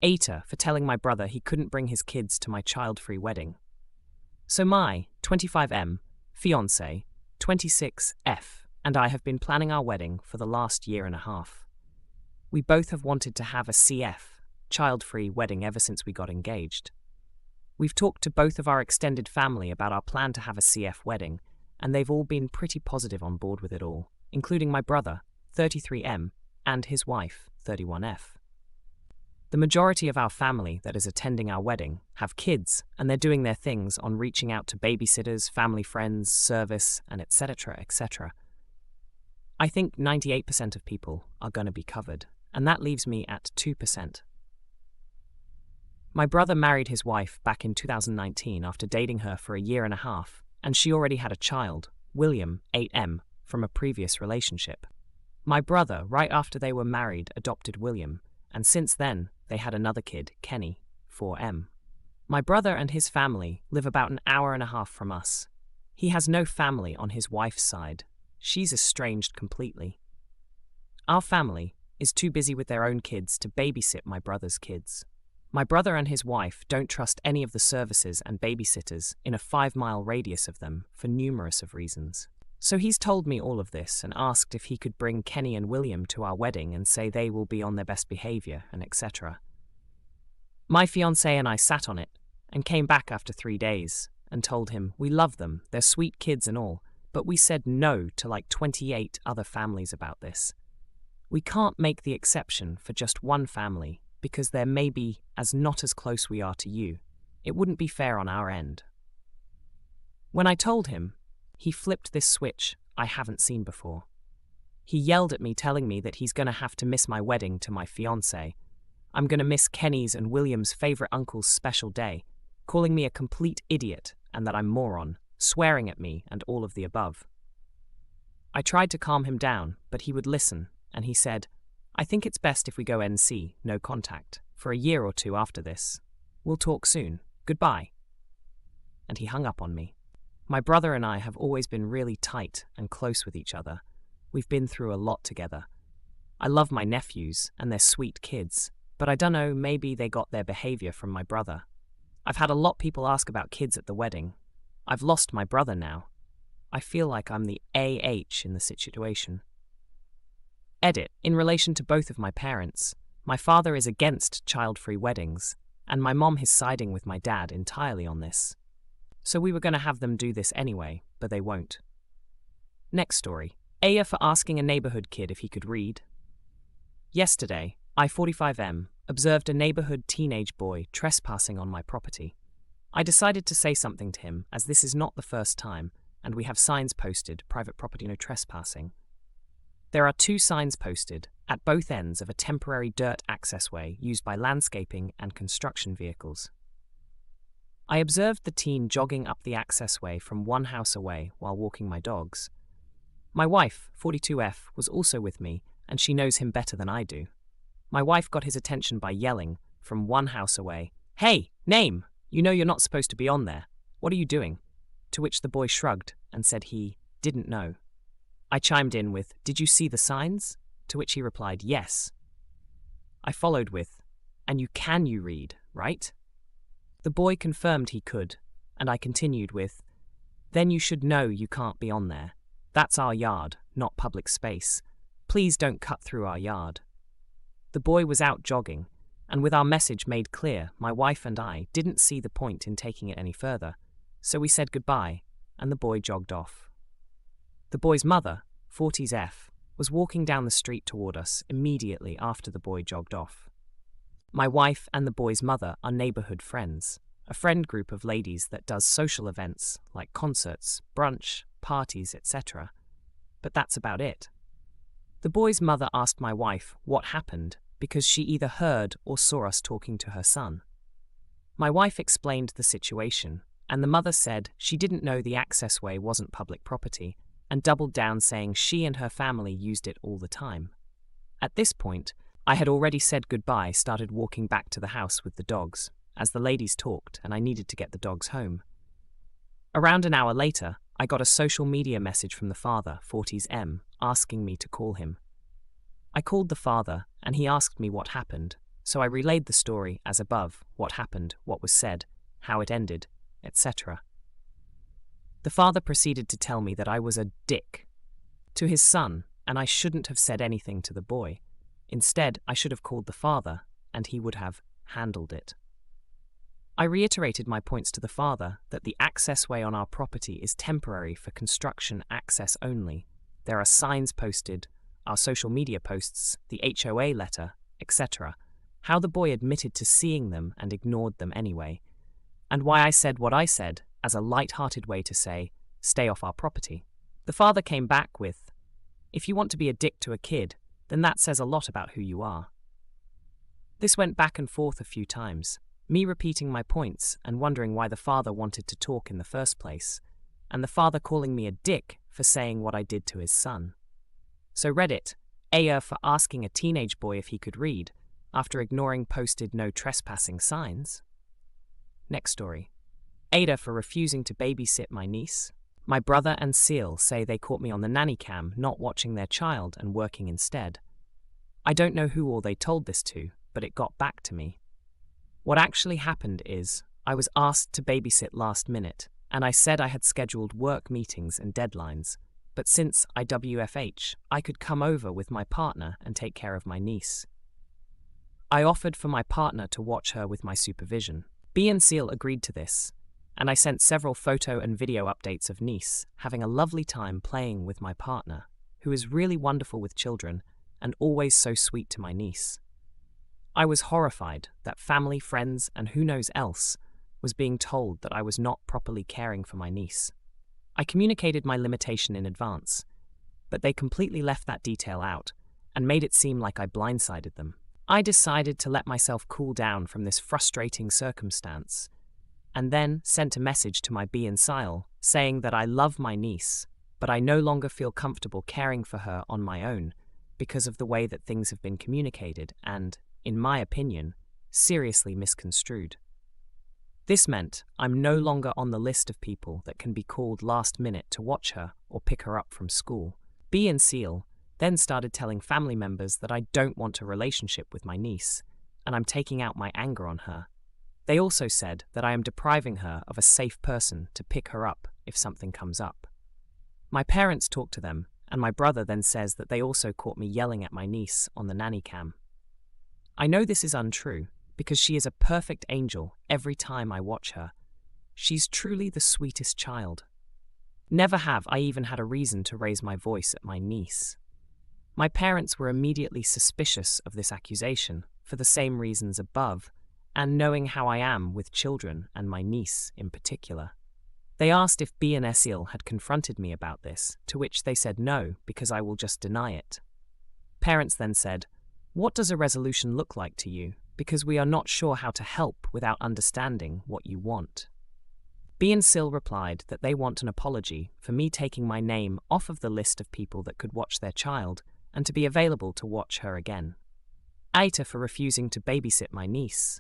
AITA for telling my brother he couldn't bring his kids to my child-free wedding. So my 25M, fiancé, 26F, and I have been planning our wedding for the last year and a half. We both have wanted to have a CF, child-free wedding ever since we got engaged. We've talked to both of our extended family about our plan to have a CF wedding, and they've all been pretty positive on board with it all, including my brother, 33M, and his wife, 31F. The majority of our family that is attending our wedding have kids, and they're doing their things on reaching out to babysitters, family friends, service, and etc., etc. I think 98% of people are going to be covered, and that leaves me at 2%. My brother married his wife back in 2019 after dating her for a year and a half, and she already had a child, William, 8M, from a previous relationship. My brother, right after they were married, adopted William, and since then, they had another kid, Kenny, 4M. My brother and his family live about an hour and a half from us. He has no family on his wife's side. She's estranged completely. Our family is too busy with their own kids to babysit my brother's kids. My brother and his wife don't trust any of the services and babysitters in a 5-mile radius of them for numerous of reasons. So he's told me all of this and asked if he could bring Kenny and William to our wedding and say they will be on their best behavior and etc. My fiancé and I sat on it and came back after 3 days and told him we love them, they're sweet kids and all, but we said no to like 28 other families about this. We can't make the exception for just one family because they're maybe as not as close we are to you. It wouldn't be fair on our end. When I told him, he flipped this switch I haven't seen before. He yelled at me telling me that he's going to have to miss my wedding to my fiancé. I'm going to miss Kenny's and William's favorite uncle's special day, calling me a complete idiot and that I'm moron, swearing at me and all of the above. I tried to calm him down, but he would listen, and he said, I think it's best if we go NC, no contact, for a year or two after this. We'll talk soon. Goodbye. And he hung up on me. My brother and I have always been really tight and close with each other. We've been through a lot together. I love my nephews, and they're sweet kids, but I dunno, maybe they got their behavior from my brother. I've had a lot of people ask about kids at the wedding. I've lost my brother now. I feel like I'm the AH in the situation. Edit. In relation to both of my parents, my father is against child-free weddings, and my mom is siding with my dad entirely on this. So we were going to have them do this anyway, but they won't. Next story. AITA for asking a neighborhood kid if he could read. Yesterday, I, 45M, observed a neighborhood teenage boy trespassing on my property. I decided to say something to him, as this is not the first time, and we have signs posted, private property no trespassing. There are 2 signs posted at both ends of a temporary dirt accessway used by landscaping and construction vehicles. I observed the teen jogging up the accessway from one house away while walking my dogs. My wife, 42F, was also with me, and she knows him better than I do. My wife got his attention by yelling, from one house away, "Hey, name! You know you're not supposed to be on there. What are you doing?" To which the boy shrugged and said he didn't know. I chimed in with, "Did you see the signs?" To which he replied, "Yes." I followed with, "And you read, right?" The boy confirmed he could, and I continued with, "Then you should know you can't be on there. That's our yard, not public space. Please don't cut through our yard." The boy was out jogging, and with our message made clear, my wife and I didn't see the point in taking it any further, so we said goodbye, and the boy jogged off. The boy's mother, 40s F, was walking down the street toward us immediately after the boy jogged off. My wife and the boy's mother are neighborhood friends, a friend group of ladies that does social events like concerts, brunch, parties, etc. But that's about it. The boy's mother asked my wife what happened because she either heard or saw us talking to her son. My wife explained the situation, and the mother said she didn't know the accessway wasn't public property, and doubled down saying she and her family used it all the time. At this point, I had already said goodbye, started walking back to the house with the dogs, as the ladies talked and I needed to get the dogs home. Around an hour later, I got a social media message from the father, 40s M, asking me to call him. I called the father and he asked me what happened, so I relayed the story as above: what happened, what was said, how it ended, etc. The father proceeded to tell me that I was a dick to his son, and I shouldn't have said anything to the boy. Instead, I should have called the father, and he would have handled it. I reiterated my points to the father that the accessway on our property is temporary for construction access only. There are signs posted, our social media posts, the HOA letter, etc. How the boy admitted to seeing them and ignored them anyway, and why I said what I said as a light-hearted way to say, stay off our property. The father came back with, if you want to be a dick to a kid, then that says a lot about who you are. This went back and forth a few times, me repeating my points and wondering why the father wanted to talk in the first place, and the father calling me a dick for saying what I did to his son. So Reddit, AITA for asking a teenage boy if he could read, after ignoring posted no trespassing signs. Next story. AITA for refusing to babysit my niece. My brother and Seal say they caught me on the nanny cam not watching their child and working instead. I don't know who all they told this to, but it got back to me. What actually happened is, I was asked to babysit last minute, and I said I had scheduled work meetings and deadlines, but since I WFH, I could come over with my partner and take care of my niece. I offered for my partner to watch her with my supervision. B and Seal agreed to this, and I sent several photo and video updates of niece having a lovely time playing with my partner, who is really wonderful with children and always so sweet to my niece. I was horrified that family, friends, and who knows else was being told that I was not properly caring for my niece. I communicated my limitation in advance, but they completely left that detail out and made it seem like I blindsided them. I decided to let myself cool down from this frustrating circumstance, and then sent a message to my B and Seal saying that I love my niece, but I no longer feel comfortable caring for her on my own because of the way that things have been communicated and, in my opinion, seriously misconstrued. This meant I'm no longer on the list of people that can be called last minute to watch her or pick her up from school. B and Seal then started telling family members that I don't want a relationship with my niece, and I'm taking out my anger on her. They also said that I am depriving her of a safe person to pick her up if something comes up. My parents talked to them, and my brother then says that they also caught me yelling at my niece on the nanny cam. I know this is untrue, because she is a perfect angel every time I watch her. She's truly the sweetest child. Never have I even had a reason to raise my voice at my niece. My parents were immediately suspicious of this accusation for the same reasons above, and knowing how I am with children and my niece in particular. They asked if B and Seal had confronted me about this, to which they said no, because I will just deny it. Parents then said, "What does a resolution look like to you? Because we are not sure how to help without understanding what you want." B and Seal replied that they want an apology for me taking my name off of the list of people that could watch their child and to be available to watch her again. AITA for refusing to babysit my niece.